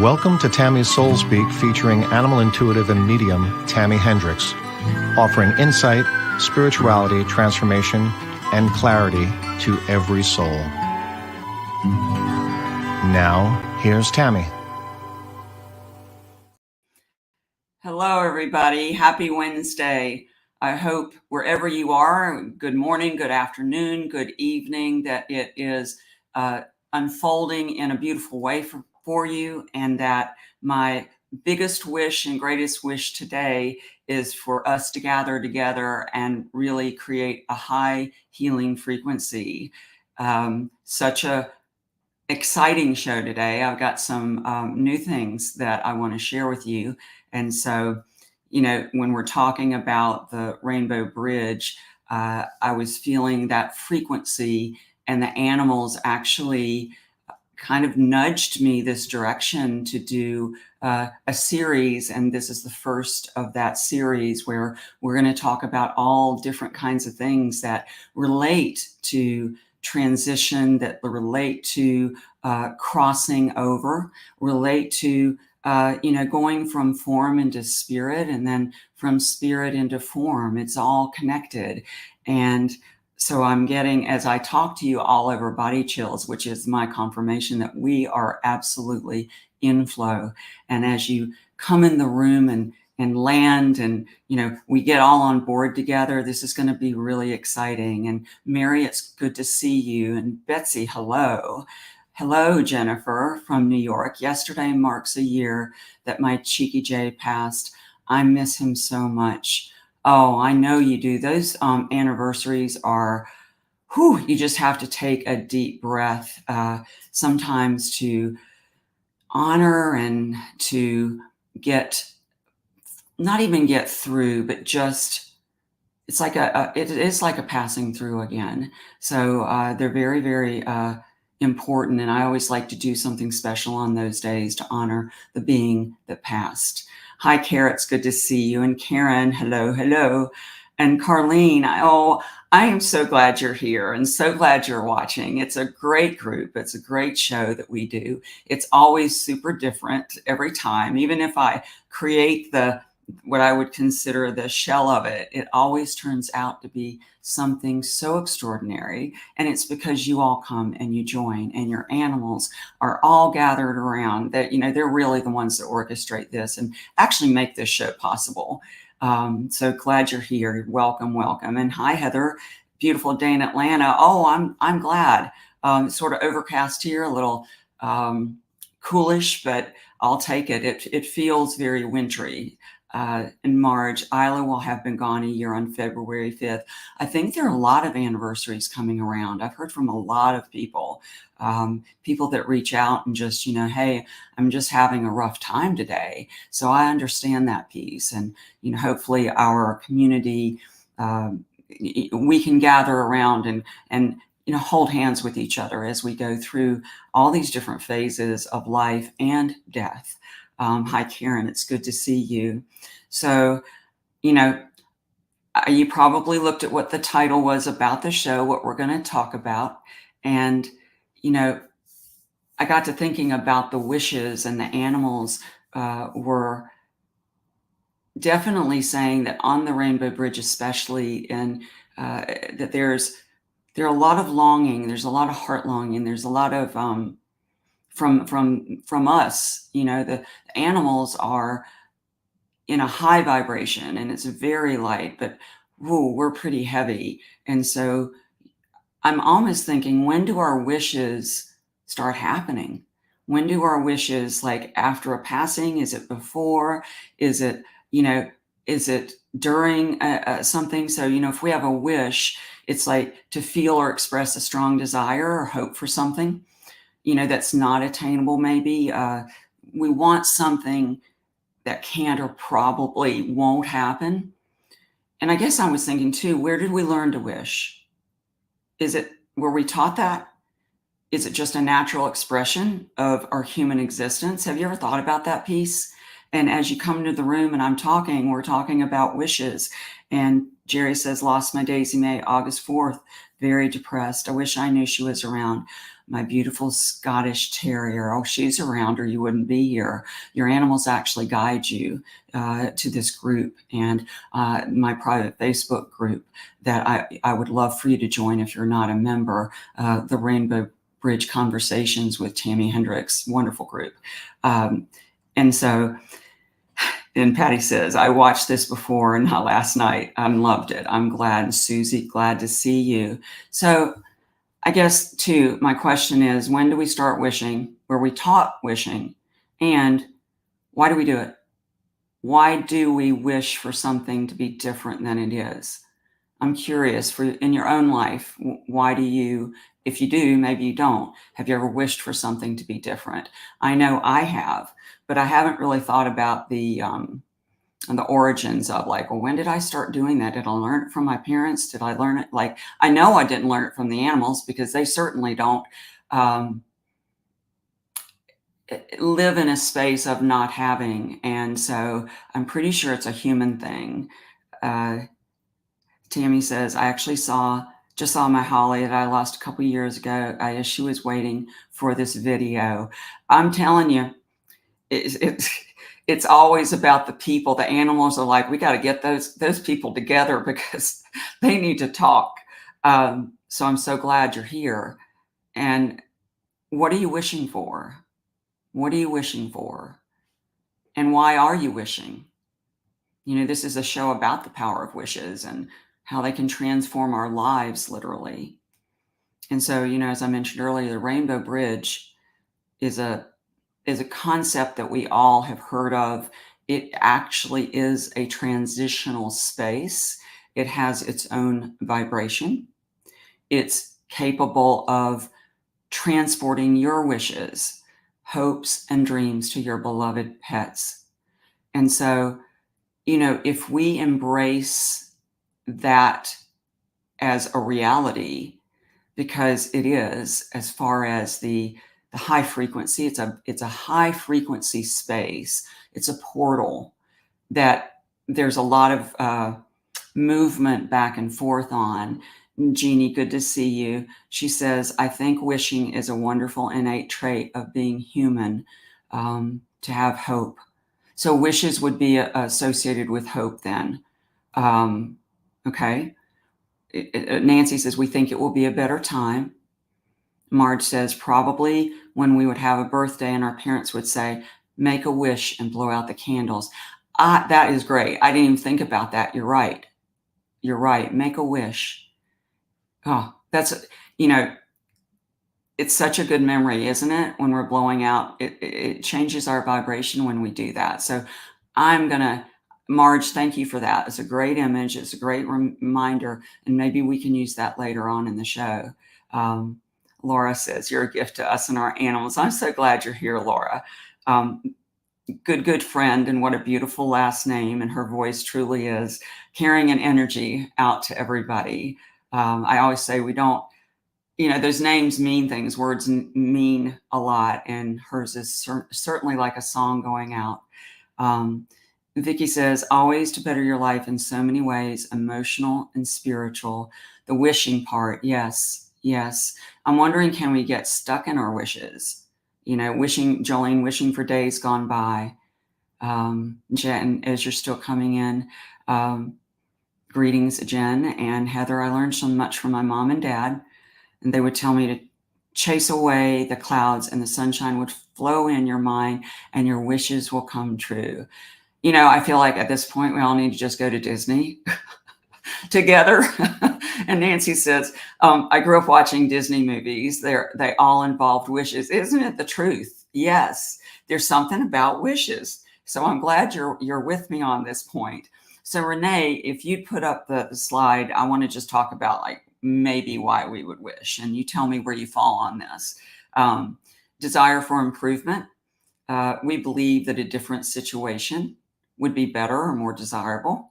Welcome to Tami's Soul Speak, featuring animal intuitive and medium Tami Hendricks, offering insight, spirituality, transformation, and clarity to every soul. Now, here's Tami. Hello, everybody. Happy Wednesday. I hope wherever you are, good morning, good afternoon, good evening, that it is unfolding in a beautiful way for you, and that my biggest wish and greatest wish today is for us to gather together and really create a high healing frequency. Such a exciting show today. I've got some new things that I want to share with you. And so, when we're talking about the Rainbow Bridge, I was feeling that frequency, and the animals actually kind of nudged me this direction to do a series. And this is the first of that series where we're going to talk about all different kinds of things that relate to transition, that relate to crossing over, relate to going from form into spirit, and then from spirit into form. It's all connected. And so I'm getting, as I talk to you, all over body chills, which is my confirmation that we are absolutely in flow. And as you come in the room and land, and we get all on board together, this is going to be really exciting. And Mary, it's good to see you. And Betsy, hello. Hello, Jennifer from New York. Yesterday marks a year that my Cheeky Jay passed. I miss him so much. Oh, I know you do. Those anniversaries are, you just have to take a deep breath sometimes to honor and to not even get through, but just, it's like it is like a passing through again. So they're very, very important. And I always like to do something special on those days to honor the being that passed. Hi, Carrot's good to see you. And Karen, hello. And Carlene, I am so glad you're here and so glad you're watching. It's a great group. It's a great show that we do. It's always super different every time. Even if I create what I would consider the shell of it, it always turns out to be something so extraordinary. And it's because you all come and you join, and your animals are all gathered around, that, they're really the ones that orchestrate this and actually make this show possible. So glad you're here. Welcome. And hi, Heather, beautiful day in Atlanta. Oh, I'm glad. It's sort of overcast here, a little coolish, but I'll take it. It feels very wintry. And Marge, Isla will have been gone a year on February 5th. I think there are a lot of anniversaries coming around. I've heard from a lot of people that reach out and just, hey, I'm just having a rough time today. So I understand that piece. And, hopefully our community, we can gather around and hold hands with each other as we go through all these different phases of life and death. Hi, Karen. It's good to see you. So, you probably looked at what the title was about the show, what we're going to talk about. And, I got to thinking about the wishes, and the animals were definitely saying that on the Rainbow Bridge, especially, and that there are a lot of longing. There's a lot of heart longing. There's a lot of from us, the animals are in a high vibration, and it's very light, but we're pretty heavy. And so I'm almost thinking, when do our wishes start happening? When do our wishes, like after a passing? Is it before? Is it during something? So, if we have a wish, it's like to feel or express a strong desire or hope for something that's not attainable. Maybe we want something that can't or probably won't happen. And I guess I was thinking too, where did we learn to wish? Were we taught that? Is it just a natural expression of our human existence? Have you ever thought about that piece? And as you come into the room and we're talking about wishes, and Jerry says, lost my Daisy May August 4th. Very depressed. I wish I knew she was around. My beautiful Scottish Terrier. Oh, she's around or you wouldn't be here. Your animals actually guide you to this group and my private Facebook group that I would love for you to join if you're not a member, the Rainbow Bridge Conversations with Tami Hendricks. Wonderful group. And so, and Patty says, I watched this before and not last night. I loved it. I'm glad. And Susie, glad to see you. So I guess, too, my question is, when do we start wishing? Were we taught wishing? And why do we do it? Why do we wish for something to be different than it is? I'm curious, for in your own life, why do you, if you do, maybe you don't, have you ever wished for something to be different? I know I have, but I haven't really thought about the origins of, like, well, when did I start doing that? Did I learn it from my parents? Did I learn it? Like, I know I didn't learn it from the animals because they certainly don't live in a space of not having. And so I'm pretty sure it's a human thing. Tammy says, I actually just saw my Holly that I lost a couple years ago. She was waiting for this video. I'm telling you, it's always about the people. The animals are like, we got to get those people together because they need to talk. So I'm so glad you're here. And what are you wishing for? What are you wishing for? And why are you wishing? You know, this is a show about the power of wishes and how they can transform our lives, literally. And so, you know, as I mentioned earlier, the Rainbow Bridge is a concept that we all have heard of. It actually is a transitional space. It has its own vibration. It's capable of transporting your wishes, hopes, and dreams to your beloved pets. And so, you know, if we embrace that as a reality, because it is, as far as the high frequency, it's a high frequency space. It's a portal that there's a lot of movement back and forth on. Jeannie, good to see you. She says, I think wishing is a wonderful innate trait of being human, to have hope. So wishes would be associated with hope then. Okay. Nancy says, we think it will be a better time. Marge says, probably when we would have a birthday and our parents would say, make a wish and blow out the candles. That is great. I didn't even think about that. You're right. You're right. Make a wish. Oh, that's, you know, it's such a good memory, isn't it? When we're blowing out, it changes our vibration when we do that. So Marge, thank you for that. It's a great image. It's a great reminder. And maybe we can use that later on in the show. Laura says, you're a gift to us and our animals. I'm so glad you're here, Laura. Good friend, and what a beautiful last name. And her voice truly is carrying an energy out to everybody. I always say we don't, you know, those names mean things. Words mean a lot. And hers is certainly like a song going out. Vicky says, always to better your life in so many ways, emotional and spiritual. The wishing part. Yes. I'm wondering, can we get stuck in our wishes? You know, Jolene, wishing for days gone by. Jen, as you're still coming in, greetings, Jen and Heather. I learned so much from my mom and dad, and they would tell me to chase away the clouds and the sunshine would flow in your mind and your wishes will come true. You know, I feel like at this point, we all need to just go to Disney together. And Nancy says, I grew up watching Disney movies. They all involved wishes. Isn't it the truth? Yes, there's something about wishes. So I'm glad you're with me on this point. So Renee, if you'd put up the slide, I want to just talk about like maybe why we would wish. And you tell me where you fall on this. Desire for improvement. We believe that a different situation would be better or more desirable.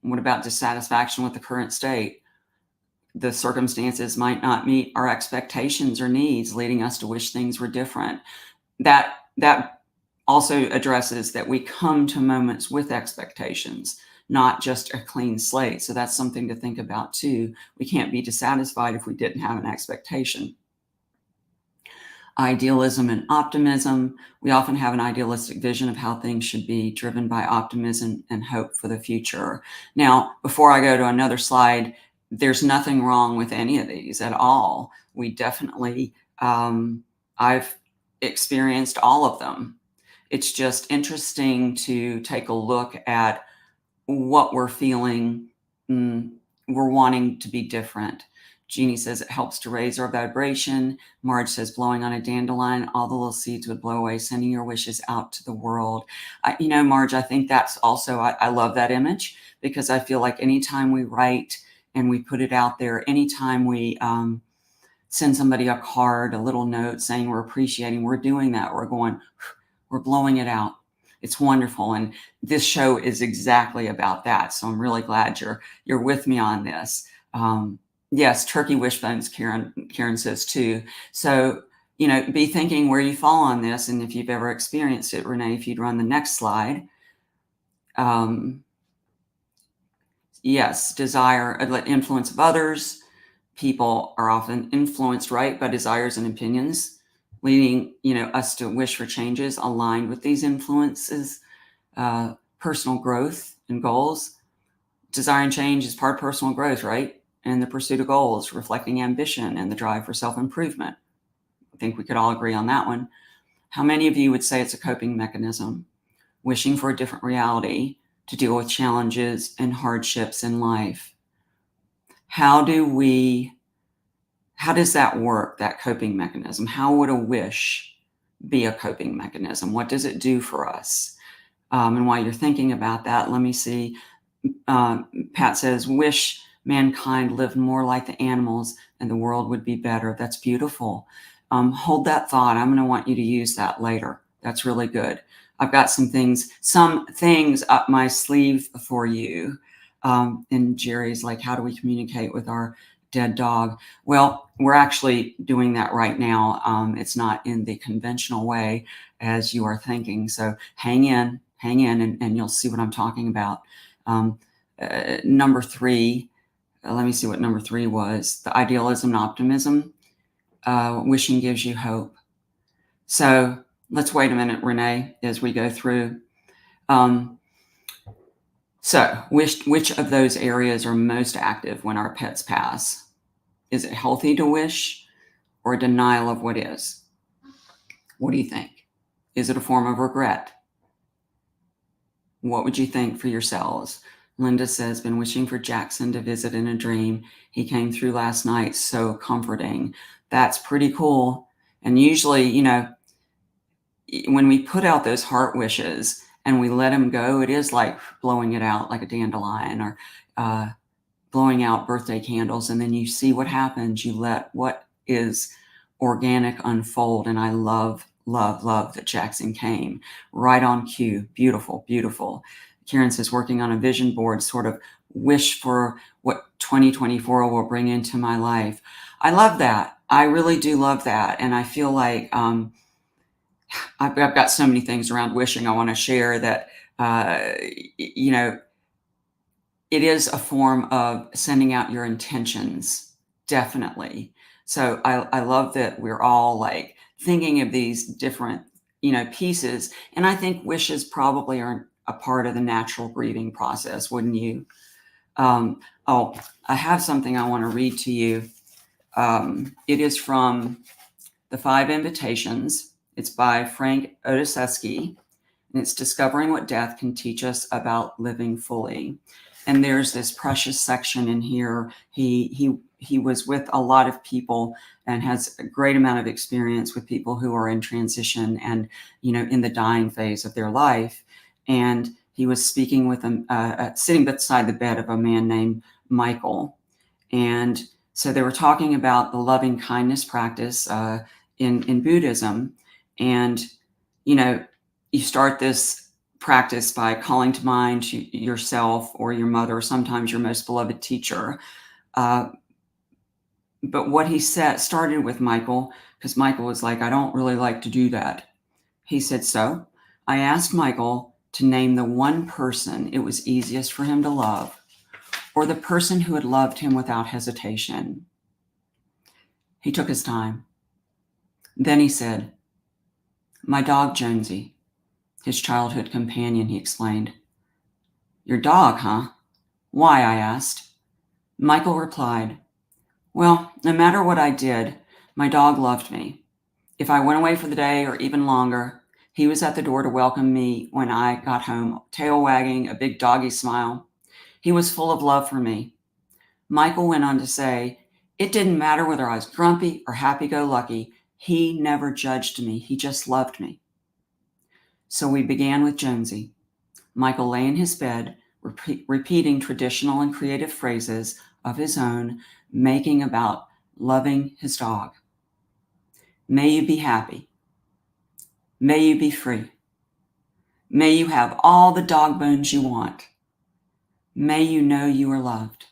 What about dissatisfaction with the current state? The circumstances might not meet our expectations or needs, leading us to wish things were different. That also addresses that we come to moments with expectations. not just a clean slate. So that's something to think about too. We can't be dissatisfied if we didn't have an expectation. Idealism and optimism. We often have an idealistic vision of how things should be, driven by optimism and hope for the future. Now, before I go to another slide, there's nothing wrong with any of these at all. We definitely, I've experienced all of them. It's just interesting to take a look at what we're feeling. We're wanting to be different. Jeannie says it helps to raise our vibration. Marge says blowing on a dandelion, all the little seeds would blow away, sending your wishes out to the world. Marge, I think that's also, I love that image, because I feel like anytime we write and we put it out there, anytime we send somebody a card, a little note saying we're appreciating, we're doing that. We're blowing it out. It's wonderful. And this show is exactly about that. So I'm really glad you're with me on this. Yes, turkey wishbones, Karen says too. So, be thinking where you fall on this. And if you've ever experienced it, Renee, if you'd run the next slide. Yes, desire, influence of others. People are often influenced, right, by desires and opinions, leading, us to wish for changes aligned with these influences. Personal growth and goals. Desire and change is part of personal growth, right? And the pursuit of goals, reflecting ambition and the drive for self-improvement. I think we could all agree on that one. How many of you would say it's a coping mechanism? Wishing for a different reality to deal with challenges and hardships in life. How does that work, that coping mechanism? How would a wish be a coping mechanism? What does it do for us? And while you're thinking about that, let me see. Pat says, wish mankind lived more like the animals and the world would be better. That's beautiful. Hold that thought. I'm going to want you to use that later. That's really good. I've got some things up my sleeve for you. And Jerry's like, how do we communicate with our dead dog? Well, we're actually doing that right now. It's not in the conventional way as you are thinking. So hang in, and you'll see what I'm talking about. Number 3, let me see what number 3 was. The idealism and optimism. Wishing gives you hope. So let's wait a minute, Renee, as we go through. So which of those areas are most active when our pets pass? Is it healthy to wish or a denial of what is? What do you think? Is it a form of regret? What would you think for yourselves? Linda says, been wishing for Jackson to visit in a dream. He came through last night, so comforting. That's pretty cool. And usually, when we put out those heart wishes and we let them go, it is like blowing it out like a dandelion, or blowing out birthday candles. And then you see what happens. You let what is organic unfold. And I love that Jackson came right on cue. Beautiful, beautiful. Karen says, working on a vision board, sort of wish for what 2024 will bring into my life. I love that. I really do love that. And I feel like I've got so many things around wishing I want to share that, it is a form of sending out your intentions. Definitely. So I love that we're all like thinking of these different, pieces. And I think wishes probably are a part of the natural grieving process, wouldn't you? I have something I want to read to you. It is from The 5 Invitations. It's by Frank Odeseski, and it's Discovering What Death Can Teach Us About Living Fully. And there's this precious section in here. He was with a lot of people and has a great amount of experience with people who are in transition and, in the dying phase of their life. And he was speaking with them, sitting beside the bed of a man named Michael. And so they were talking about the loving kindness practice in Buddhism. And, you start this practice by calling to mind yourself or your mother, or sometimes your most beloved teacher. But what he said started with Michael, because Michael was like, I don't really like to do that. He said, so I asked Michael to name the one person it was easiest for him to love, or the person who had loved him without hesitation. He took his time. Then he said, "My dog, Jonesy," his childhood companion, he explained. "Your dog, huh? Why?" I asked. Michael replied, "Well, no matter what I did, my dog loved me. If I went away for the day or even longer, he was at the door to welcome me when I got home, tail wagging, a big doggy smile. He was full of love for me." Michael went on to say, "It didn't matter whether I was grumpy or happy-go-lucky. He never judged me. He just loved me." So we began with Jonesy. Michael lay in his bed, repeating traditional and creative phrases of his own, making about loving his dog. May you be happy. May you be free. May you have all the dog bones you want. May you know you are loved.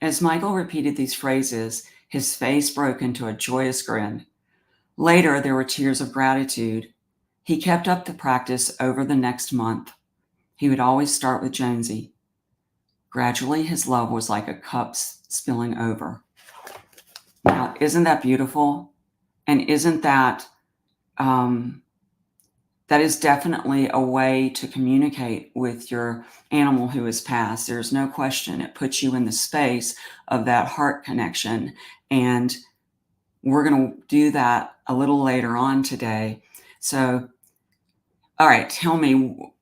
As Michael repeated these phrases, his face broke into a joyous grin. Later, there were tears of gratitude. He kept up the practice over the next month. He would always start with Jonesy. Gradually, his love was like a cup spilling over. Now, isn't that beautiful? And isn't that, that is definitely a way to communicate with your animal who has passed. There's no question. It puts you in the space of that heart connection. And we're going to do that a little later on today. So, all right, tell me,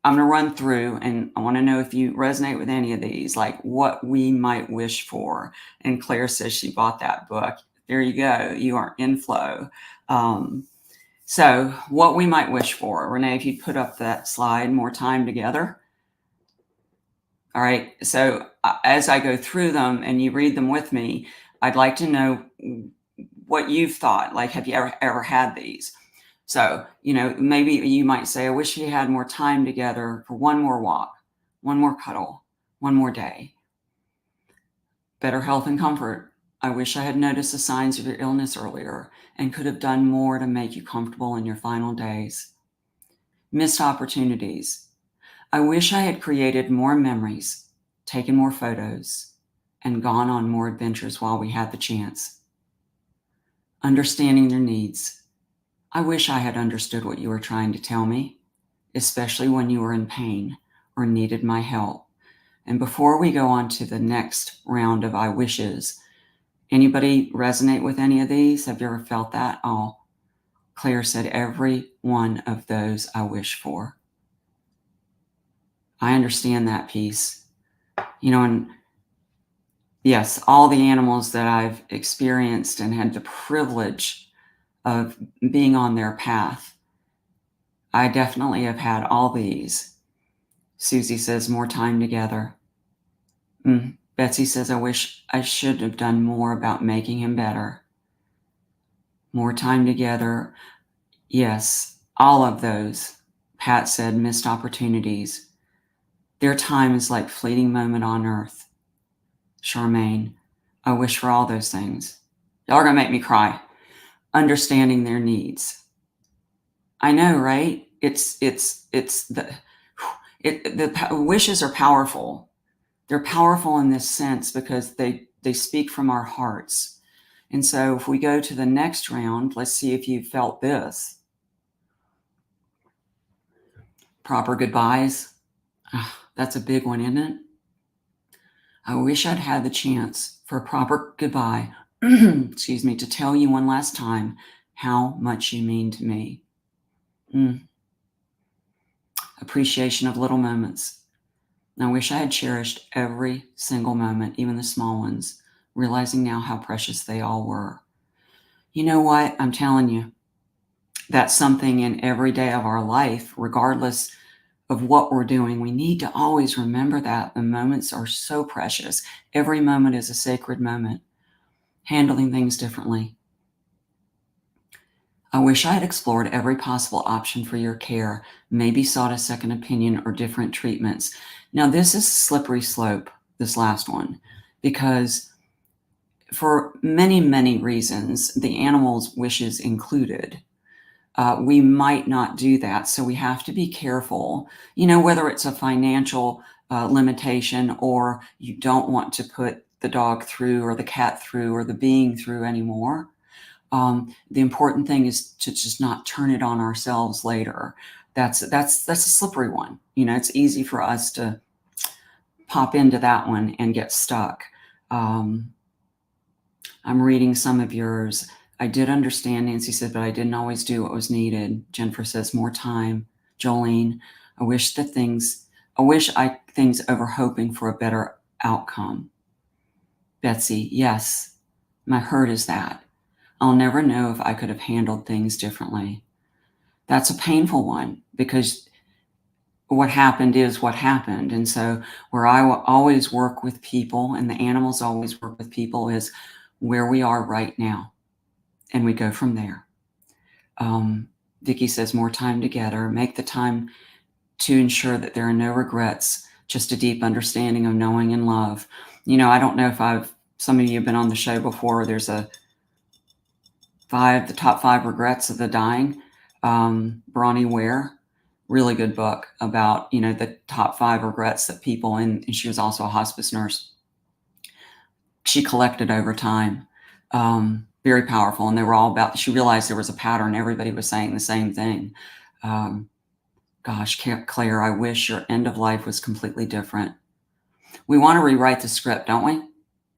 I'm going to run through and I want to know if you resonate with any of these, like what we might wish for. And Claire says she bought that book. There you go. You are in flow. So what we might wish for. Renee, if you'd put up that slide, more time together. All right. So as I go through them and you read them with me, I'd like to know what you've thought. Like, have you ever had these? So, maybe you might say, I wish we had more time together for one more walk, one more cuddle, one more day. Better health and comfort. I wish I had noticed the signs of your illness earlier and could have done more to make you comfortable in your final days. Missed opportunities. I wish I had created more memories, taken more photos, and gone on more adventures while we had the chance. Understanding their needs. I wish I had understood what you were trying to tell me, especially when you were in pain or needed my help. And before we go on to the next round of I wishes, anybody resonate with any of these? Have you ever felt that? Oh, Claire said every one of those I wish for. I understand that piece. And yes, all the animals that I've experienced and had the privilege of being on their path, I definitely have had all these. Susie says more time together. Betsy says, I wish I should have done more about making him better. More time together. Yes, all of those. Pat said, missed opportunities. Their time is like fleeting moment on earth. Charmaine, I wish for all those things. Y'all are going to make me cry. Understanding their needs. I know, right? The wishes are powerful. They're powerful in this sense because they speak from our hearts. And so if we go to the next round, let's see if you felt this. Proper goodbyes. That's a big one, isn't it? I wish I'd had the chance for a proper goodbye, excuse me, to tell you one last time how much you mean to me. Appreciation of little moments. I wish I had cherished every single moment, even the small ones, realizing now how precious they all were. You know what? I'm telling you, that's something in every day of our life, regardless of what we're doing. We need to always remember that the moments are so precious. Every moment is a sacred moment. Handling things differently. I wish I had explored every possible option for your care, maybe sought a second opinion or different treatments. Now, this is a slippery slope, this last one, because for many, many reasons, the animal's wishes included, we might not do that. So we have to be careful, you know, whether it's a financial limitation, or you don't want to put the dog through or the cat through or the being through anymore. The important thing is to just not turn it on ourselves later. That's a slippery one. You know, it's easy for us to pop into that one and get stuck. I'm reading some of yours. I did understand, Nancy said, but I didn't always do what was needed. Jennifer says, more time. Jolene, I wish things over hoping for a better outcome. Betsy, yes, my hurt is that. I'll never know if I could have handled things differently. That's a painful one, because what happened is what happened. And so where I will always work with people, and the animals always work with people, is where we are right now. And we go from there. Vicki says, more time together. Make the time to ensure that there are no regrets, just a deep understanding of knowing and love. You know, I don't know if some of you have been on the show before. There's the top 5 regrets of the dying. Bronnie Ware, really good book about, you know, the top 5 regrets that people, and she was also a hospice nurse, she collected over time. Very powerful. And they were all about, she realized there was a pattern. Everybody was saying the same thing. Gosh, Claire, I wish your end of life was completely different. We want to rewrite the script, don't we?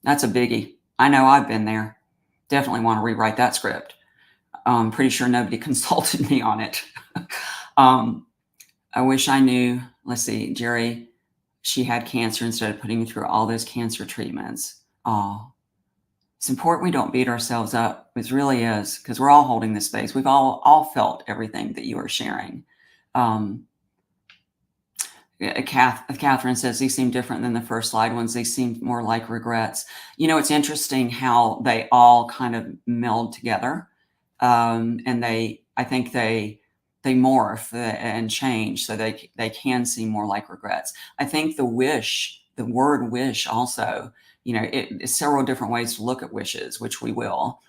That's a biggie. I know I've been there. Definitely want to rewrite that script. I'm pretty sure nobody consulted me on it. I wish I knew, let's see, Jerry, she had cancer instead of putting me through all those cancer treatments. Oh, it's important we don't beat ourselves up. It really is, because we're all holding this space. We've all felt everything that you are sharing. Catherine says, these seem different than the first slide ones. They seem more like regrets. You know, it's interesting how they all kind of meld together. And I think they morph and change, so they can seem more like regrets. I think the word wish also, you know, it's several different ways to look at wishes, which we will.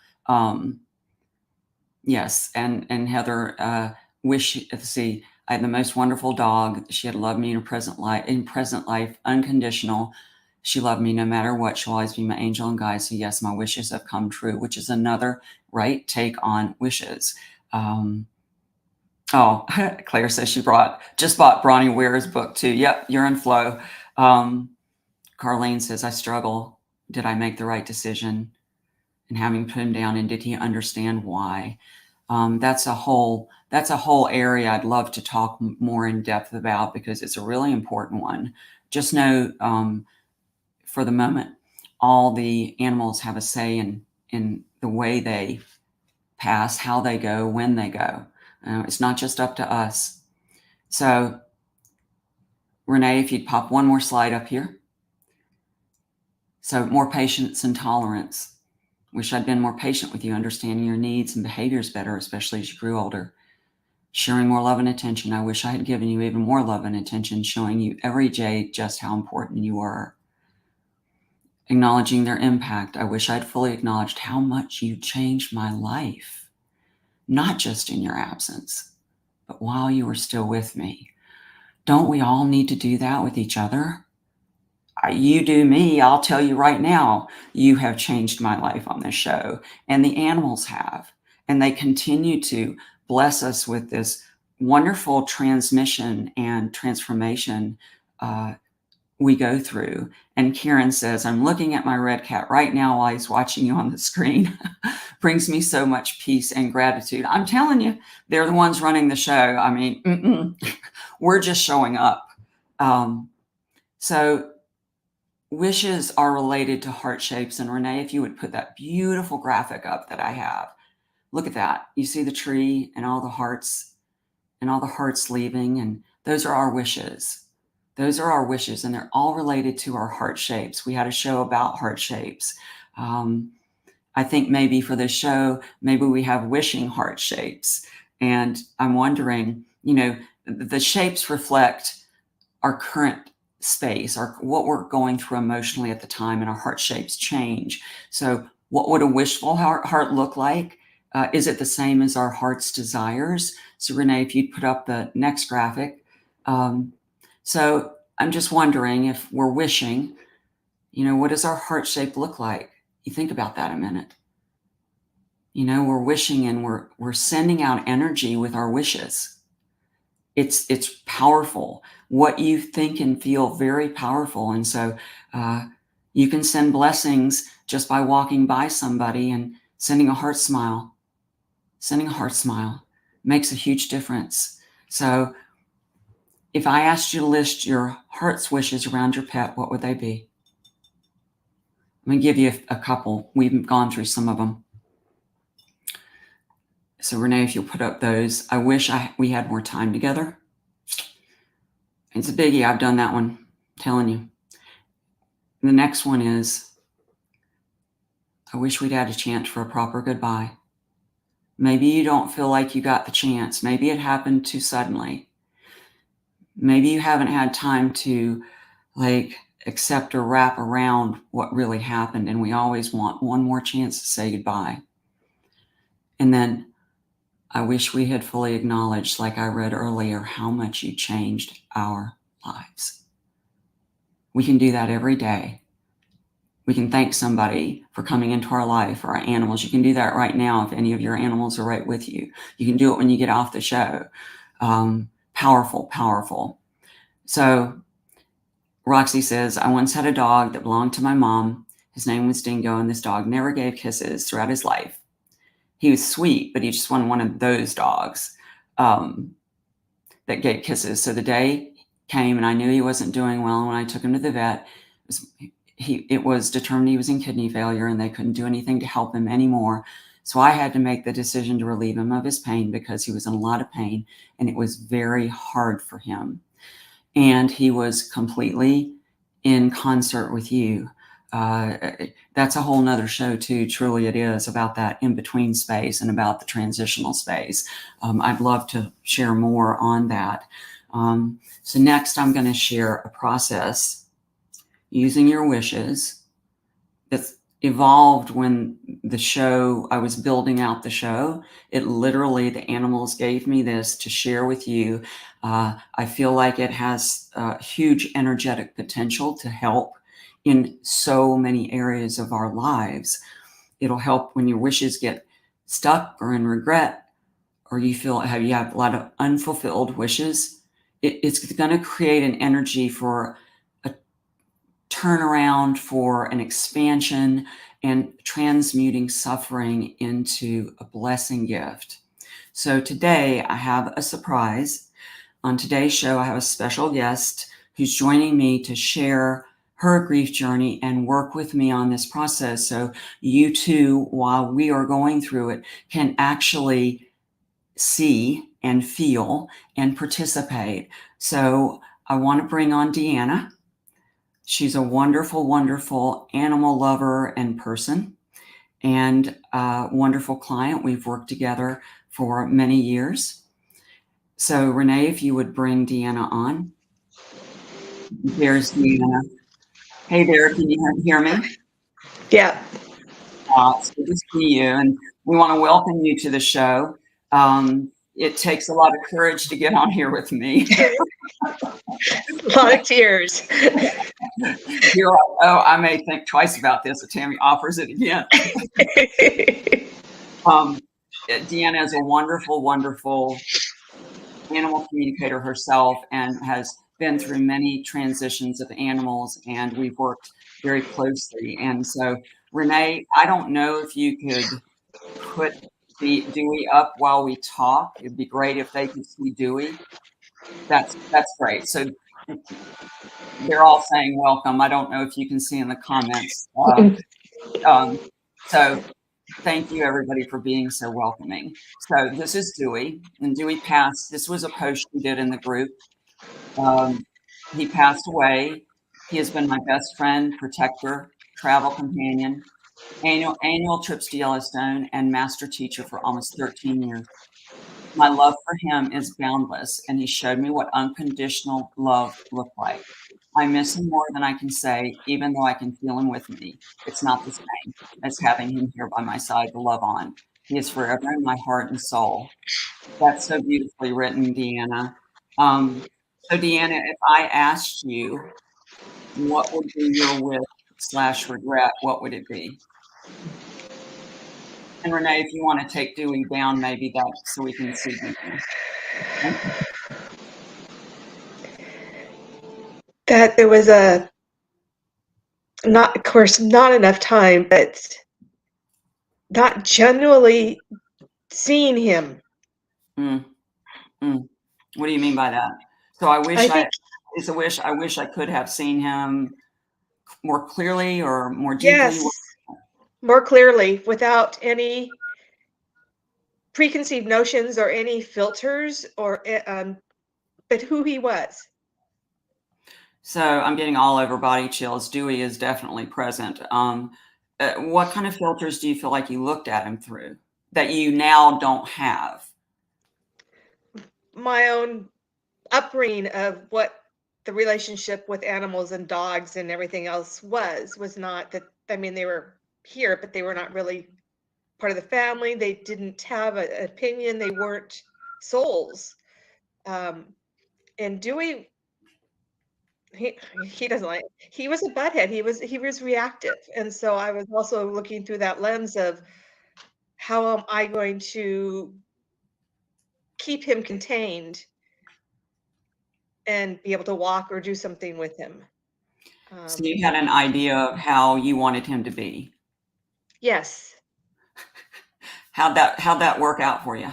Yes, and Heather, wish, let's see, I had the most wonderful dog. She had loved me in present life, unconditional. She loved me no matter what. She'll always be my angel and guide. So yes, my wishes have come true, which is another right take on wishes. Oh, Claire says she just bought Bronnie Ware's book too. Yep, you're in flow. Carlene says, I struggle. Did I make the right decision? And having put him down, and did he understand why? That's a whole area I'd love to talk more in depth about, because it's a really important one. Just know, for the moment, all the animals have a say in the way they pass, how they go, when they go. It's not just up to us. So, Renee, if you'd pop one more slide up here. So, more patience and tolerance. Wish I'd been more patient with you, understanding your needs and behaviors better, especially as you grew older. Sharing more love and attention. I wish I had given you even more love and attention, showing you every day just how important you were. Acknowledging their impact. I wish I'd fully acknowledged how much you changed my life, not just in your absence, but while you were still with me. Don't we all need to do that with each other? You do me. I'll tell you right now, you have changed my life on this show, and the animals have, and they continue to bless us with this wonderful transmission and transformation we go through. And Karen says, I'm looking at my red cat right now while he's watching you on the screen. Brings me so much peace and gratitude. I'm telling you, they're the ones running the show. I mean, we're just showing up. So wishes are related to heart shapes. And Renee, if you would put that beautiful graphic up that I have, look at that. You see the tree and all the hearts leaving, and those are our wishes. Those are our wishes, and they're all related to our heart shapes. We had a show about heart shapes. I think maybe for this show, maybe we have wishing heart shapes. And I'm wondering, you know, the shapes reflect our current space, or what we're going through emotionally at the time, and our heart shapes change. So what would a wishful heart look like? Is it the same as our heart's desires? So Renee, if you'd put up the next graphic. So I'm just wondering, if we're wishing, what does our heart shape look like? You think about that a minute. We're wishing, and we're sending out energy with our wishes. It's powerful. What you think and feel, very powerful. And so you can send blessings just by walking by somebody and sending a heart smile. Sending a heart smile makes a huge difference. So if I asked you to list your heart's wishes around your pet, what would they be? I'm going to give you a couple. We've gone through some of them. So Renee, if you'll put up those. I wish we had more time together. It's a biggie. I've done that one, I'm telling you. And the next one is, I wish we'd had a chance for a proper goodbye. Maybe you don't feel like you got the chance. Maybe it happened too suddenly. Maybe you haven't had time to accept or wrap around what really happened. And we always want one more chance to say goodbye. And then I wish we had fully acknowledged, like I read earlier, how much you changed our lives. We can do that every day. We can thank somebody for coming into our life, or our animals. You can do that right now if any of your animals are right with you. You can do it when you get off the show. Powerful, powerful. So Roxy says, I once had a dog that belonged to my mom. His name was Dingo, and this dog never gave kisses throughout his life. He was sweet, but he just wasn't one of those dogs that gave kisses. So the day came, and I knew he wasn't doing well. And when I took him to the vet, it was determined he was in kidney failure, and they couldn't do anything to help him anymore. So I had to make the decision to relieve him of his pain, because he was in a lot of pain, and it was very hard for him. And he was completely in concert with you. That's a whole nother show too. Truly it is, about that in-between space and about the transitional space. I'd love to share more on that. So next I'm going to share a process using your wishes that's evolved when I was building out the show. It literally, the animals gave me this to share with you. I feel like it has huge energetic potential to help in so many areas of our lives. It'll help when your wishes get stuck or in regret, or you have a lot of unfulfilled wishes. It's going to create an energy for a turnaround, for an expansion, and transmuting suffering into a blessing gift. So today I have a surprise. On today's show, I have a special guest who's joining me to share her grief journey and work with me on this process. So you too, while we are going through it, can actually see and feel and participate. So I want to bring on Deanna. She's a wonderful, wonderful animal lover and person, and a wonderful client. We've worked together for many years. So Renee, if you would bring Deanna on. There's Deanna. Hey there, can you hear me? Yeah. It's good to see you, and we want to welcome you to the show. It takes a lot of courage to get on here with me. A lot of tears. I may think twice about this if Tami offers it again. Deanna is a wonderful, wonderful animal communicator herself, and has been through many transitions of animals, and we've worked very closely. And so, Renee, I don't know if you could put the Dewey up while we talk. It'd be great if they could see Dewey. That's great. So they're all saying welcome. I don't know if you can see in the comments. So thank you, everybody, for being so welcoming. So this is Dewey, and Dewey passed. This was a post we did in the group. He passed away. He has been my best friend, protector, travel companion, annual trips to Yellowstone, and master teacher for almost 13 years. My love for him is boundless, and he showed me what unconditional love looked like. I miss him more than I can say, even though I can feel him with me. It's not the same as having him here by my side to love on. He is forever in my heart and soul. That's so beautifully written, Deanna. So Deanna, if I asked you what would be your wish/regret, what would it be? And Renee, if you want to take Dewey down, maybe that so we can see Deanna. Okay? That there was not, of course, not enough time, but not genuinely seeing him. Mm, mm. What do you mean by that? So I think, it's a wish. I wish I could have seen him more clearly or more deeply. yes, more clearly, without any preconceived notions or any filters or but who he was. So I'm getting all over body chills. Dewey is definitely present. What kind of filters do you feel like you looked at him through that you now don't have? My own upbringing of what the relationship with animals and dogs and everything else was not that. I mean, they were here, but they were not really part of the family. They didn't have an opinion. They weren't souls. Um, and Dewey, he doesn't like. He was a butthead. He was reactive, and so I was also looking through that lens of how am I going to keep him contained and be able to walk or do something with him. So you had an idea of how you wanted him to be. Yes. How'd that work out for you?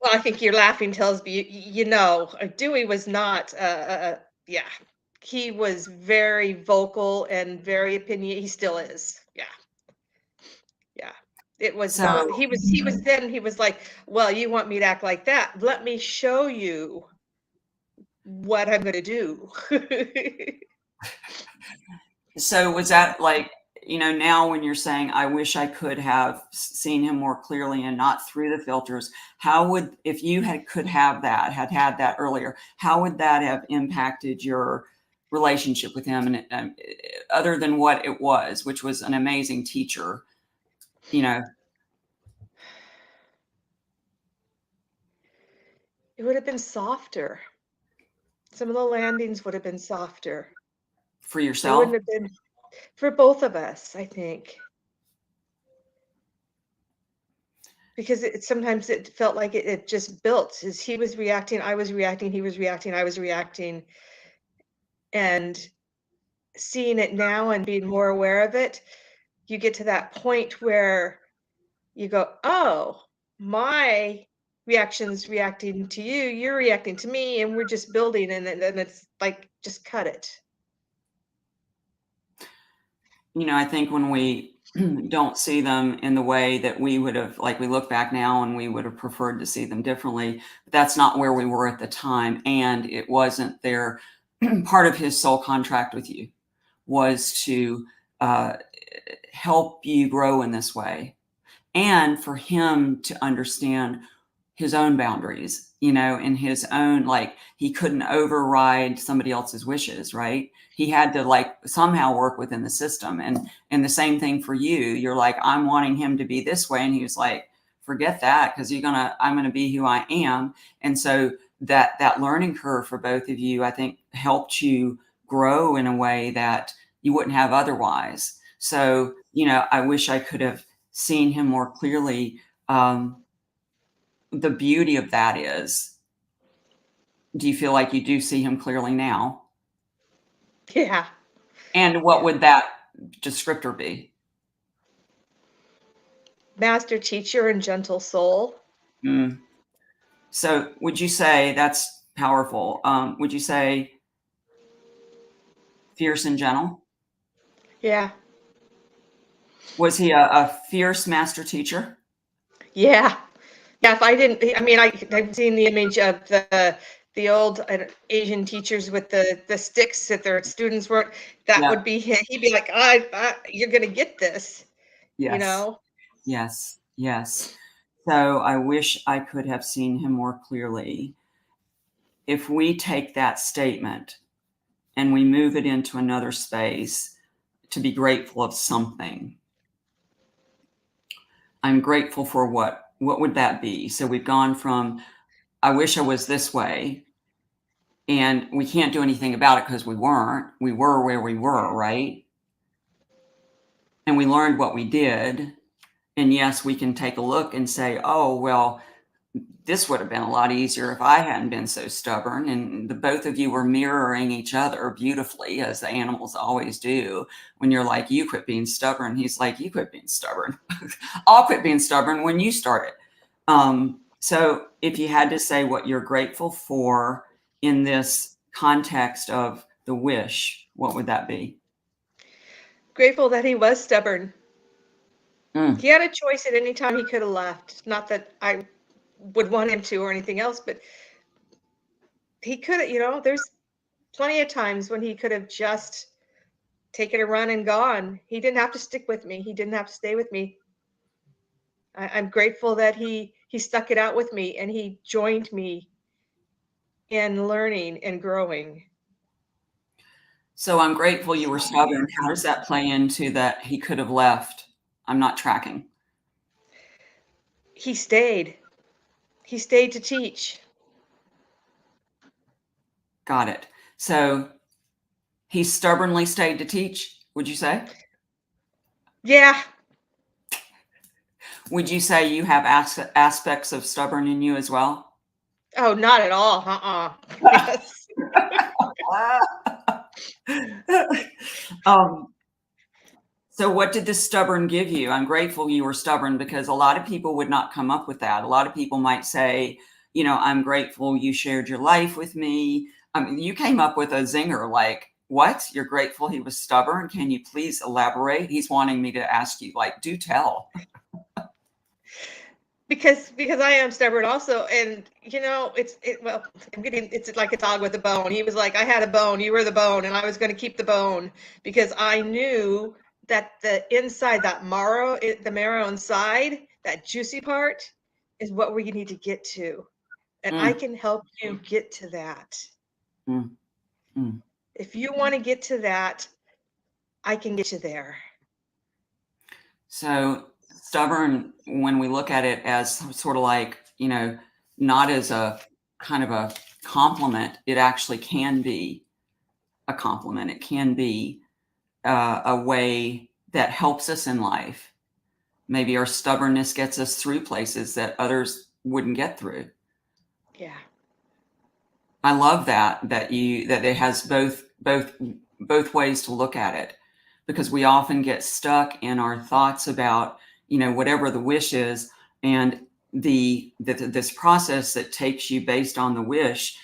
Well, I think your laughing tells me, Dewey was not, yeah, he was very vocal and very opinion. He still is. Yeah. Yeah. It was So not, he was like, well, you want me to act like that? Let me show you what I'm going to do. So was that like, now when you're saying, I wish I could have seen him more clearly and not through the filters, if you could have had that earlier, how would that have impacted your relationship with him? And other than what it was, which was an amazing teacher, It would have been softer. Some of the landings would have been softer. for It yourself. wouldn't have been for both of us, I think. Because sometimes it felt like it just built as he was reacting, I was reacting, he was reacting, I was reacting. And seeing it now and being more aware of it, you get to that point where you go, oh, my reaction's reacting to you, you're reacting to me, and we're just building, and then it's like, just cut it. I think when we don't see them in the way that we would have, like we look back now and we would have preferred to see them differently, but that's not where we were at the time. And it wasn't their part of his soul contract with you was to help you grow in this way and for him to understand his own boundaries, and his own, like, he couldn't override somebody else's wishes, right? He had to like somehow work within the system. And the same thing for you. You're like, I'm wanting him to be this way. And he was like, forget that, because I'm gonna be who I am. And so that learning curve for both of you, I think, helped you grow in a way that you wouldn't have otherwise. So, I wish I could have seen him more clearly. The beauty of that is, do you feel like you do see him clearly now? Yeah. And what Yeah. would that descriptor be? Master teacher and gentle soul. Mm. So would you say that's powerful? Would you say fierce and gentle? Yeah. Was he a fierce master teacher? Yeah. Yeah, if I didn't, I mean, I've seen the image of the old Asian teachers with the sticks that their students were. That Yeah. would be him. He'd be like, "You're gonna get this," you Yes. know. Yes. Yes. So I wish I could have seen him more clearly. If we take that statement and we move it into another space to be grateful of something, I'm grateful for what what would that be? So we've gone from, I wish I was this way, and we can't do anything about it because we weren't. We were where we were, right? And we learned what we did. And yes, we can take a look and say, oh, well, this would have been a lot easier if I hadn't been so stubborn. And the both of you were mirroring each other beautifully, as the animals always do. When you're like, you quit being stubborn, he's like, you quit being stubborn. I'll quit being stubborn when you start it. So if you had to say what you're grateful for in this context of the wish, what would that be? Grateful that he was stubborn. Mm. He had a choice at any time he could have left. Not that I would want him to or anything else, but he could have, there's plenty of times when he could have just taken a run and gone. He didn't have to stick with me. He didn't have to stay with me. I'm grateful that he stuck it out with me and he joined me in learning and growing. So I'm grateful you were stubborn. How does that play into that he could have left? I'm not tracking. He stayed. He stayed to teach. Got it. So he stubbornly stayed to teach, would you say? Yeah. Would you say you have aspects of stubborn in you as well? Oh, not at all. Yes. So what did the stubborn give you? I'm grateful you were stubborn, because a lot of people would not come up with that. A lot of people might say, I'm grateful you shared your life with me. I mean, you came up with a zinger like, what? You're grateful he was stubborn? Can you please elaborate? He's wanting me to ask you, like, do tell. Because I am stubborn also, and it's like a dog with a bone. He was like, I had a bone, you were the bone, and I was going to keep the bone because I knew that the inside, that marrow, the marrow inside, that juicy part, is what we need to get to, and I can help you get to that. If you want to get to that, I can get you there. So stubborn, when we look at it as sort of like, not as a kind of a compliment, it actually can be a compliment. It can be a way that helps us in life. Maybe our stubbornness gets us through places that others wouldn't get through. Yeah. I love that it has both ways to look at it, because we often get stuck in our thoughts about, whatever the wish is, and this process that takes you based on the wish,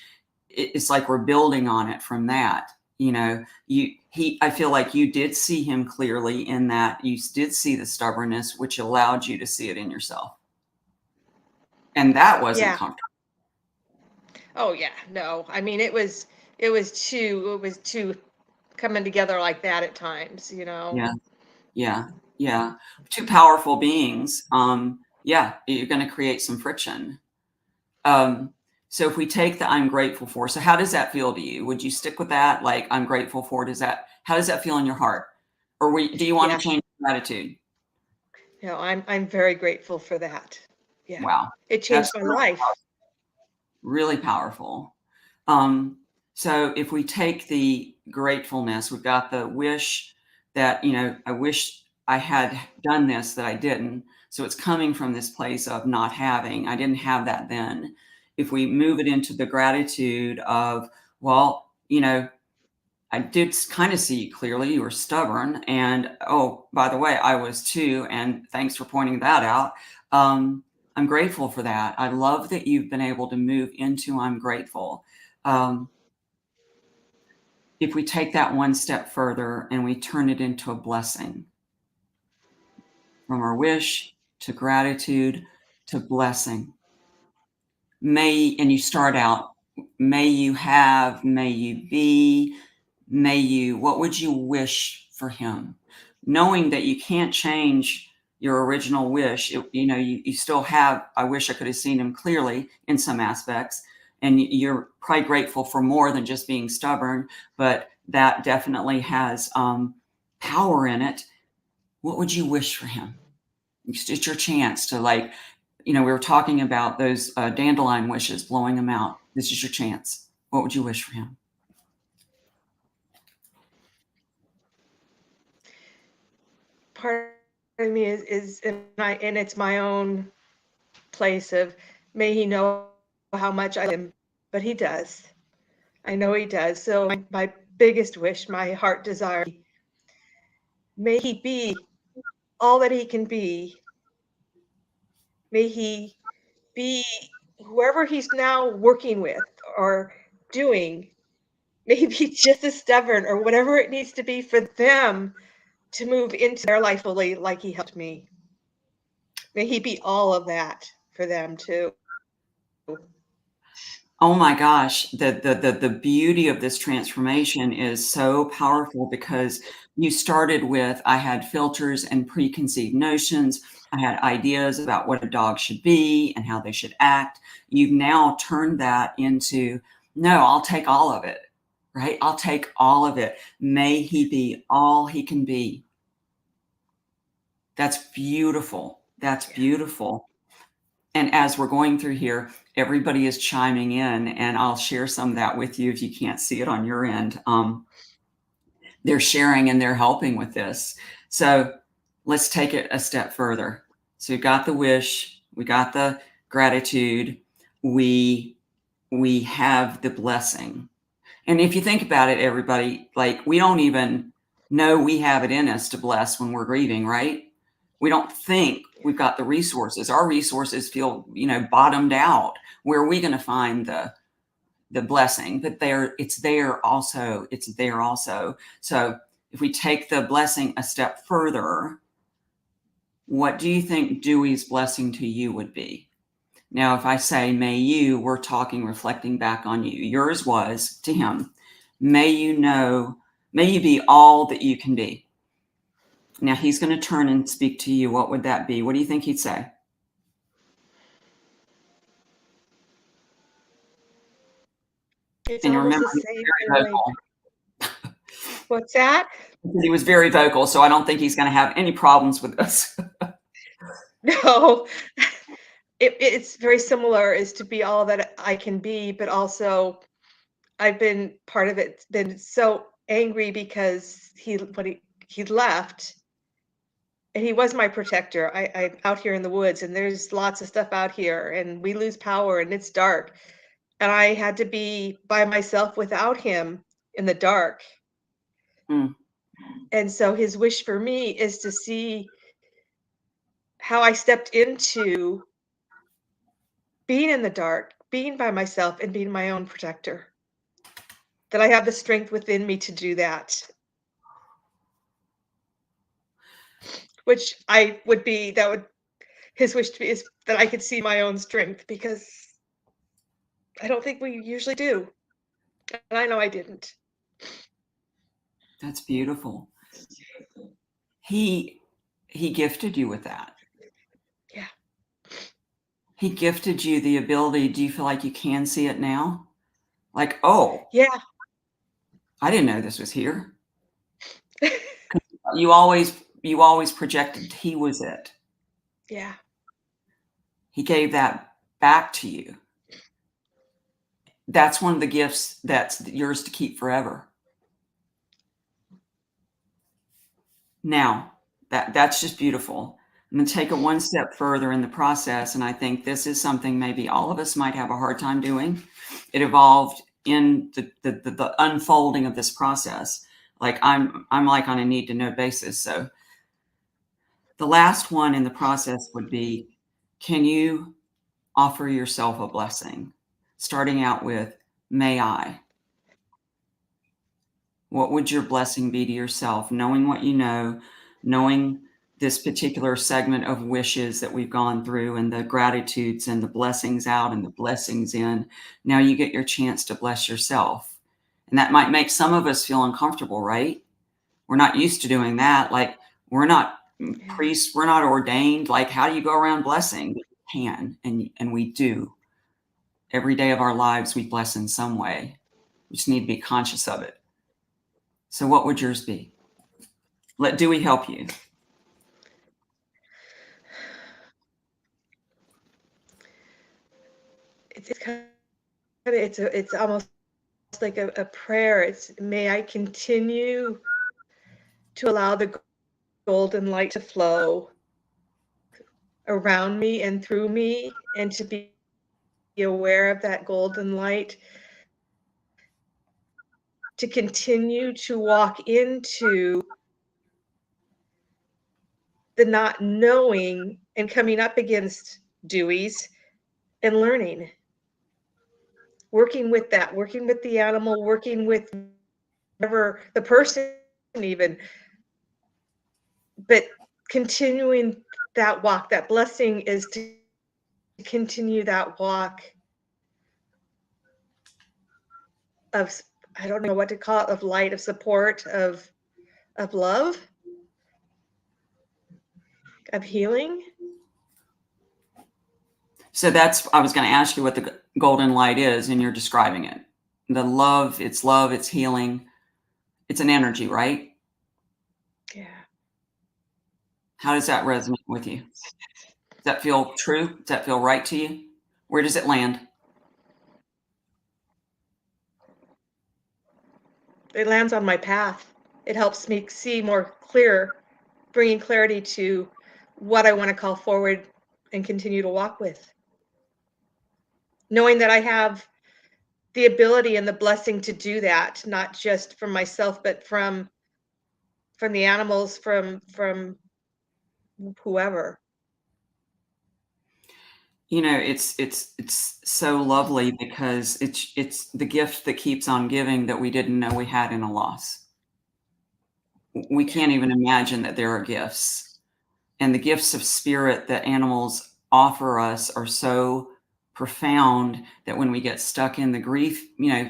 it's like we're building on it from that. I feel like you did see him clearly in that you did see the stubbornness, which allowed you to see it in yourself. And that wasn't comfortable. Oh yeah, no. I mean, it was too coming together like that at times, Yeah. Two powerful beings. Yeah, you're going to create some friction. So if we take the I'm grateful for, so how does that feel to you? Would you stick with that? Like, I'm grateful for, how does that feel in your heart? Or do you want to change gratitude? No, I'm very grateful for that. Yeah. Wow. It changed my life. Really powerful. So if we take the gratefulness, we've got the wish that, I wish I had done this, that I didn't. So it's coming from this place of not having. I didn't have that then. If we move it into the gratitude of, well, I did kind of see clearly you were stubborn. And, oh, by the way, I was too. And thanks for pointing that out. I'm grateful for that. I love that you've been able to move into I'm grateful. If we take that one step further and we turn it into a blessing, from our wish to gratitude to blessing. And you start out, may you have, may you be, what would you wish for him? Knowing that you can't change your original wish, you still have, I wish I could have seen him clearly in some aspects. And you're probably grateful for more than just being stubborn, but that definitely has power in it. What would you wish for him? It's your chance to, like, we were talking about those dandelion wishes, blowing them out. This is your chance. What would you wish for him? Part of me is and it's my own place of, may he know how much I love him, but he does. I know he does. So my biggest wish, my heart desire, may he be all that he can be. May he be whoever he's now working with or doing, may he be just as stubborn or whatever it needs to be for them to move into their life fully like he helped me. May he be all of that for them too. Oh my gosh, the beauty of this transformation is so powerful because you started with, I had filters and preconceived notions. I had ideas about what a dog should be and how they should act. You've now turned that into, no, I'll take all of it, right? I'll take all of it. May he be all he can be. That's beautiful. That's beautiful. And as we're going through here, everybody is chiming in, and I'll share some of that with you if you can't see it on your end. They're sharing and they're helping with this. So let's take it a step further. So we got the wish, we got the gratitude, we have the blessing. And if you think about it, everybody, like, we don't even know we have it in us to bless when we're grieving, right? We don't think we've got the resources. Our resources feel, bottomed out. Where are we going to find the blessing? But it's there also. It's there also. So if we take the blessing a step further, what do you think Dewey's blessing to you would be? Now, if I say, may you, we're talking, reflecting back on you. Yours was to him, may you be all that you can be. Now he's going to turn and speak to you. What would that be? What do you think he'd say? It's And you almost remember, the he was same very way. vocal. What's that? He was very vocal, so I don't think he's going to have any problems with this. No, it's very similar, is to be all that I can be, but also I've been part of it, been so angry because he left, and he was my protector. I'm out here in the woods, and there's lots of stuff out here, and we lose power, and it's dark, and I had to be by myself without him in the dark. Mm. And so his wish for me is to see how I stepped into being in the dark, being by myself, and being my own protector. That I have the strength within me to do that. Which his wish to me is that I could see my own strength, because I don't think we usually do. And I know I didn't. That's beautiful. He gifted you with that. Yeah. He gifted you the ability. Do you feel like you can see it now? Like, oh, Yeah. I didn't know this was here. You always projected he was it. Yeah. He gave that back to you. That's one of the gifts that's yours to keep forever. Now, that's just beautiful. I'm going to take it one step further in the process, and I think this is something maybe all of us might have a hard time doing. It evolved in the unfolding of this process. Like, I'm like on a need to know basis. So the last one in the process would be, can you offer yourself a blessing? Starting out with, may I? What would your blessing be to yourself? Knowing what you know, knowing this particular segment of wishes that we've gone through, and the gratitudes and the blessings out and the blessings in. Now you get your chance to bless yourself. And that might make some of us feel uncomfortable, right? We're not used to doing that. Like, we're not priests, we're not ordained. Like, how do you go around blessing? We can, and we do. Every day of our lives, we bless in some way. We just need to be conscious of it. So what would yours be? Let Dewey help you. it's kind of, it's almost like a prayer. It's, may I continue to allow the golden light to flow around me and through me, and to be aware of that golden light, to continue to walk into the not knowing and coming up against Deweys and learning, working with that, working with the animal, working with whatever the person even, but continuing that walk. That blessing is to continue that walk of, I don't know what to call it, of light, of support, of love, of healing. So that's, I was going to ask you what the golden light is, and you're describing it. The love, it's healing. It's an energy, right? Yeah. How does that resonate with you? Does that feel true? Does that feel right to you? Where does it land? It lands on my path. It helps me see more clear, bringing clarity to what I want to call forward and continue to walk with. Knowing that I have the ability and the blessing to do that, not just from myself, but from the animals, from whoever. You know, it's so lovely because it's the gift that keeps on giving that we didn't know we had in a loss. We can't even imagine that there are gifts, and the gifts of spirit that animals offer us are so profound that when we get stuck in the grief,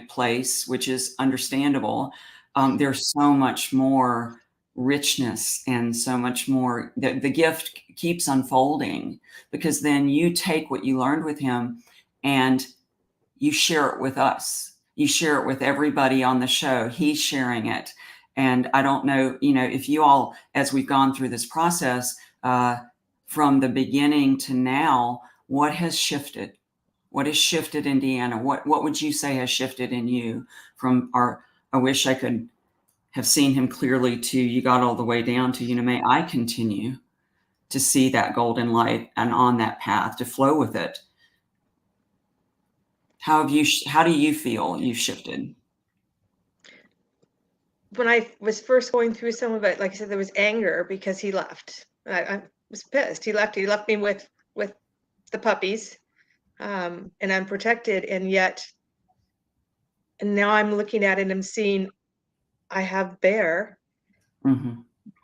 place, which is understandable, there's so much more richness and so much more. The gift keeps unfolding, because then you take what you learned with him and you share it with us. You share it with everybody on the show. He's sharing it. And I don't know, if you all, as we've gone through this process, from the beginning to now, what has shifted? What has shifted in Deanna? What would you say has shifted in you from our, I wish I could have seen him clearly, to you got all the way down to, may I continue to see that golden light and on that path to flow with it? How do you feel you've shifted? When I was first going through some of it, like I said, there was anger because he left. I was pissed. He left me with the puppies, and unprotected. And yet, and now I'm looking at it and I'm seeing I have Bear, Mm-hmm.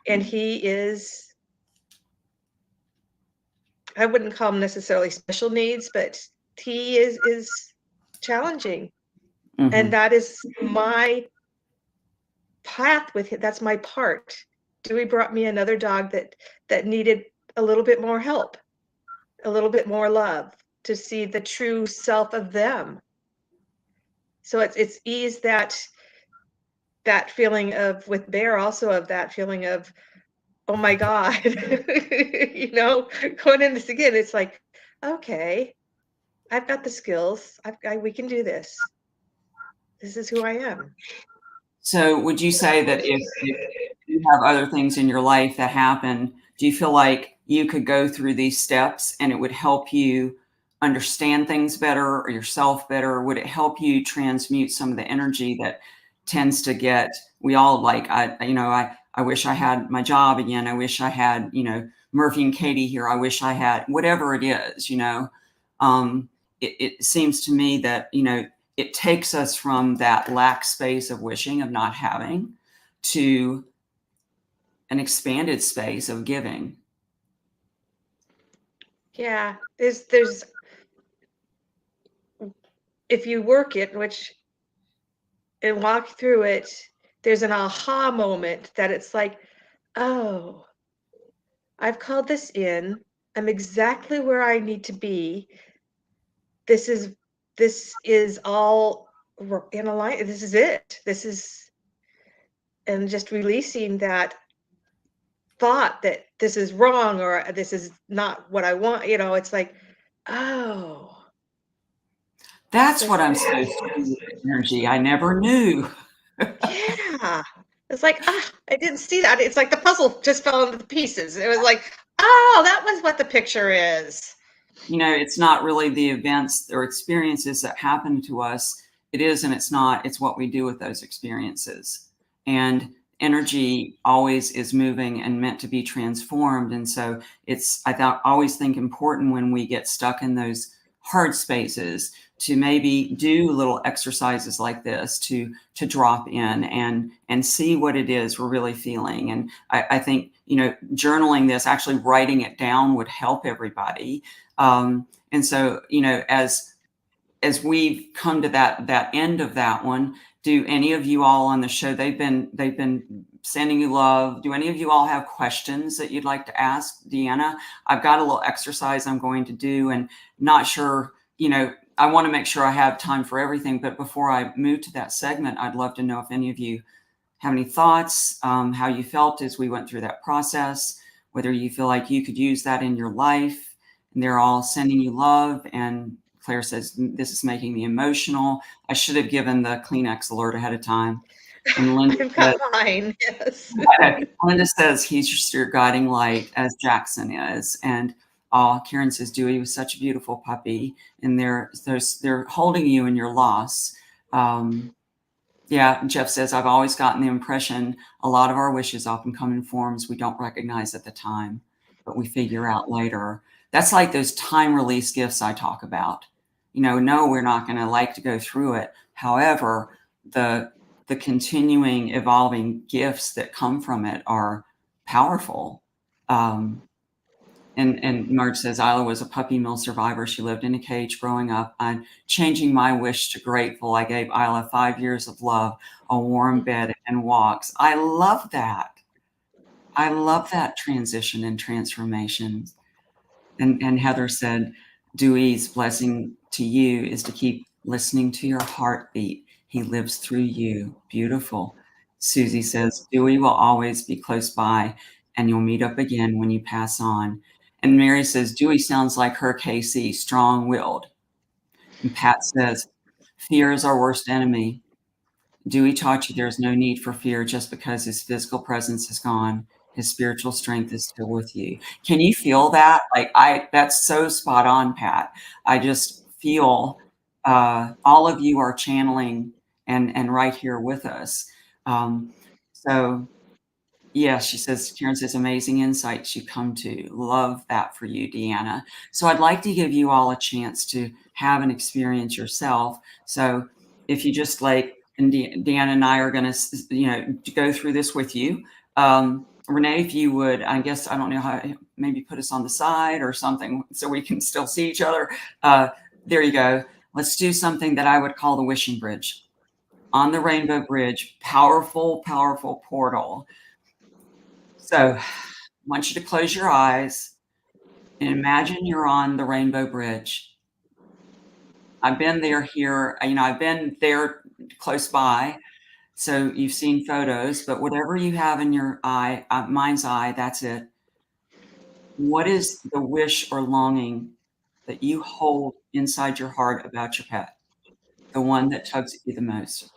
and he is, I wouldn't call him necessarily special needs, but he is challenging. Mm-hmm. And that is my path with him. That's my part. Dewey brought me another dog that needed a little bit more help, a little bit more love, to see the true self of them. So it's eased that feeling of, with Bear, also of that feeling of, oh my God, going into this again, it's like, okay, I've got the skills. We can do this. This is who I am. So would you say that if you have other things in your life that happen, do you feel like you could go through these steps and it would help you understand things better or yourself better? Would it help you transmute some of the energy that tends to get, we all like, I wish I had my job again. I wish I had, Murphy and Katie here. I wish I had, whatever it is, it seems to me that, it takes us from that lack space of wishing, of not having, to an expanded space of giving. Yeah, there's if you work it, and walk through it, there's an aha moment that it's like, oh, I've called this in. I'm exactly where I need to be. This is all in alignment. This is it. And just releasing that thought that this is wrong or this is not what I want. It's like, oh. That's what I'm supposed to do with energy. I never knew. Yeah. It's like, I didn't see that. It's like the puzzle just fell into the pieces. It was like, oh, that was what the picture is. You know, it's not really the events or experiences that happen to us. It is and it's not. It's what we do with those experiences. And energy always is moving and meant to be transformed. And so it's, always think important when we get stuck in those hard spaces to maybe do little exercises like this to drop in and see what it is we're really feeling. And I think, you know, journaling this, actually writing it down would help everybody. And so, you know, as we've come to that end of that one, do any of you all on the show, they've been sending you love. Do any of you all have questions that you'd like to ask Deanna? I've got a little exercise I'm going to do, and not sure, you know, I want to make sure I have time for everything. But before I move to that segment, I'd love to know if any of you have any thoughts, how you felt as we went through that process, whether you feel like you could use that in your life. And they're all sending you love. And Claire says, this is making me emotional. I should have given the Kleenex alert ahead of time. And Linda I've got mine, yes. Linda says, he's just your guiding light, as Jackson is. And Karen says, Dewey was such a beautiful puppy. And they're holding you in your loss. Yeah, Jeff says, I've always gotten the impression a lot of our wishes often come in forms we don't recognize at the time, but we figure out later. That's like those time release gifts I talk about. You know, no, we're not going to like to go through it. However, the continuing evolving gifts that come from it are powerful. And Marge says, Isla was a puppy mill survivor. She lived in a cage growing up. I'm changing my wish to grateful. I gave Isla 5 years of love, a warm bed, and walks. I love that. I love that transition and transformation. And Heather said, Dewey's blessing to you is to keep listening to your heartbeat. He lives through you. Beautiful. Susie says, Dewey will always be close by, and you'll meet up again when you pass on. And Mary says, Dewey sounds like her Casey, strong-willed. And Pat says, fear is our worst enemy. Dewey taught you there's no need for fear just because his physical presence is gone. His spiritual strength is still with you. Can you feel that? That's so spot on, Pat. I just feel all of you are channeling and right here with us. So yeah, she says, Karen says, amazing insights you come to. Love that for you, Deanna. So I'd like to give you all a chance to have an experience yourself. So if you just and Deanna and I are going to, you know, go through this with you. Renee, if you would, I guess, I don't know how, maybe put us on the side or something so we can still see each other. There you go. Let's do something that I would call the wishing bridge. On the rainbow bridge, powerful, powerful portal. So I want you to close your eyes and imagine you're on the rainbow bridge. I've been there here, you know, I've been there close by. So you've seen photos, but whatever you have in your eye, mind's eye, that's it. What is the wish or longing that you hold inside your heart about your pet? The one that tugs at you the most?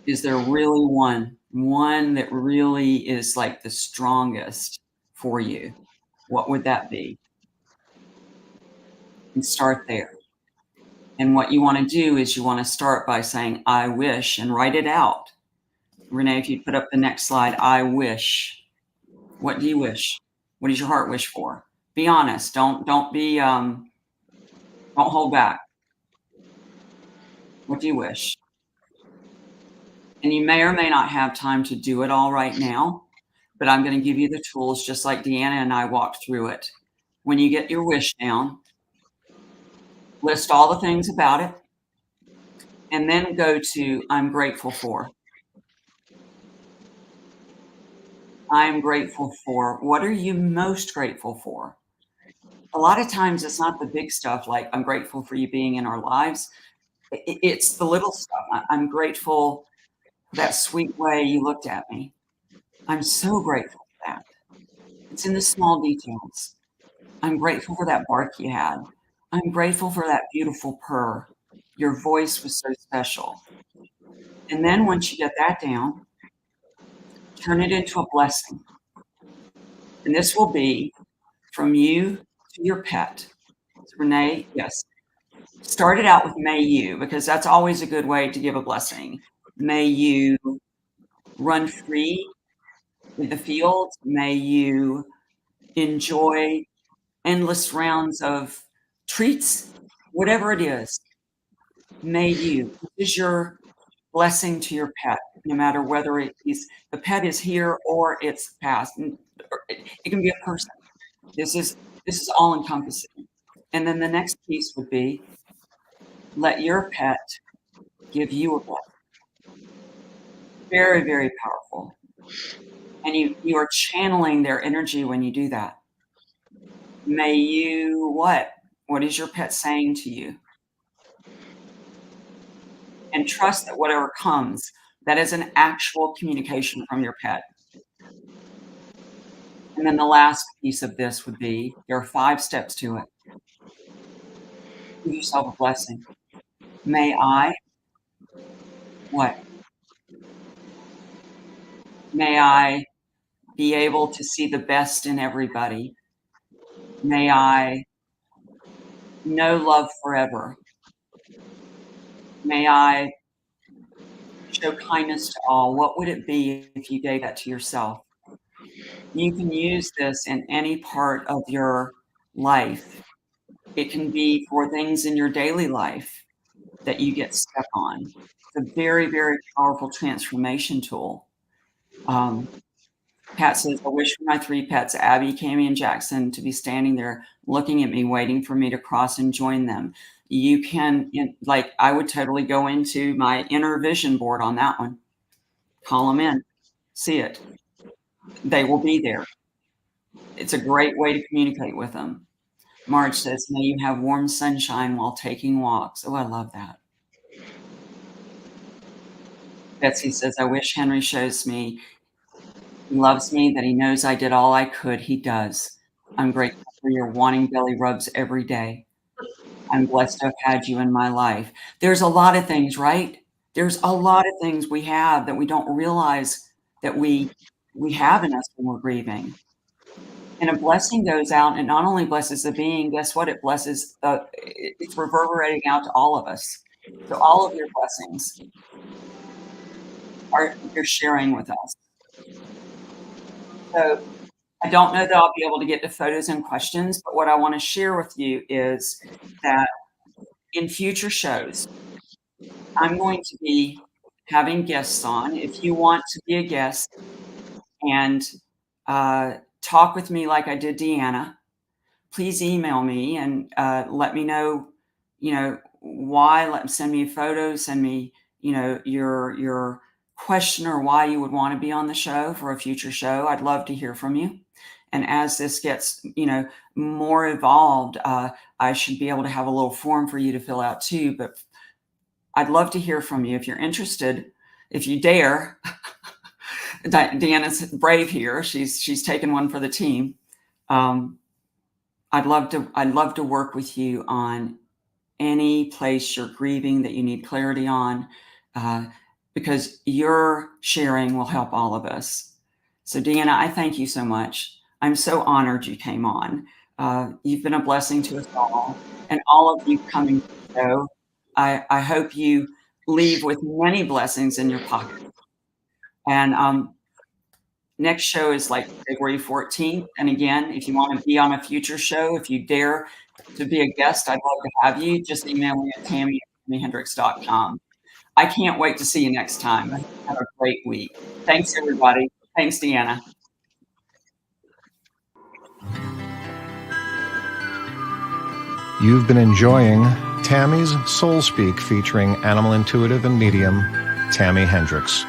Is there really one that really is like the strongest for you? What would that be? And start there. And what you want to do is you want to start by saying, I wish, and write it out. Renee, if you put up the next slide, I wish. What do you wish? What does your heart wish for? Be honest. Don't hold back. What do you wish? And you may or may not have time to do it all right now, but I'm going to give you the tools just like Deanna and I walked through it. When you get your wish down, list all the things about it, and then go to I'm grateful for. I'm grateful for. What are you most grateful for? A lot of times it's not the big stuff like I'm grateful for you being in our lives. It's the little stuff. I'm grateful for that sweet way you looked at me. I'm so grateful for that. It's in the small details. I'm grateful for that bark you had. I'm grateful for that beautiful purr. Your voice was so special. And then once you get that down, turn it into a blessing. And this will be from you to your pet. So Renee, yes. Start it out with may you, because that's always a good way to give a blessing. May you run free in the fields. May you enjoy endless rounds of treats, whatever it is. May you. This is your blessing to your pet, no matter whether the pet is here or it's past. It can be a person. This is all encompassing. And then the next piece would be let your pet give you a blessing. Very, very powerful. And you are channeling their energy when you do that. May you what? What is your pet saying to you? And trust that whatever comes, that is an actual communication from your pet. And then the last piece of this would be, there are 5 steps to it. Give yourself a blessing. May I what? May I be able to see the best in everybody. May I know love forever. May I show kindness to all. What would it be if you gave that to yourself? You can use this in any part of your life. It can be for things in your daily life that you get stuck on. It's a very, very powerful transformation tool. Pat says, I wish for my 3 pets, Abby, Cammie, and Jackson, to be standing there looking at me, waiting for me to cross and join them. You can, I would totally go into my inner vision board on that one. Call them in. See it. They will be there. It's a great way to communicate with them. Marge says, may you have warm sunshine while taking walks. Oh, I love that. Betsy says, I wish Henry shows me he loves me, that he knows I did all I could. He does. I'm grateful for your wanting belly rubs every day. I'm blessed to have had you in my life. There's a lot of things, right? There's a lot of things we have that we don't realize that we have in us when we're grieving. And a blessing goes out and not only blesses the being, guess what? It blesses, it's reverberating out to all of us. So all of your blessings you're sharing with us. So I don't know that I'll be able to get to photos and questions, but what I want to share with you is that in future shows, I'm going to be having guests on. If you want to be a guest and talk with me like I did Deanna, please email me and let me know, why. Send me a photo, send me, your question or why you would want to be on the show for a future show. I'd love to hear from you. And as this gets, more evolved, I should be able to have a little form for you to fill out too. But I'd love to hear from you if you're interested, if you dare. Deanna's brave here. She's taken one for the team. I'd love to work with you on any place you're grieving that you need clarity on, because your sharing will help all of us. So Deanna, I thank you so much. I'm so honored you came on. You've been a blessing to us all, and all of you coming to the show. I hope you leave with many blessings in your pocket. And next show is like February 14th. And again, if you want to be on a future show, if you dare to be a guest, I'd love to have you. Just email me at Tami@TamiHendricks.com. I can't wait to see you next time. Have a great week. Thanks, everybody. Thanks, Deanna. You've been enjoying Tami's Soul Speak featuring animal intuitive and medium Tami Hendricks.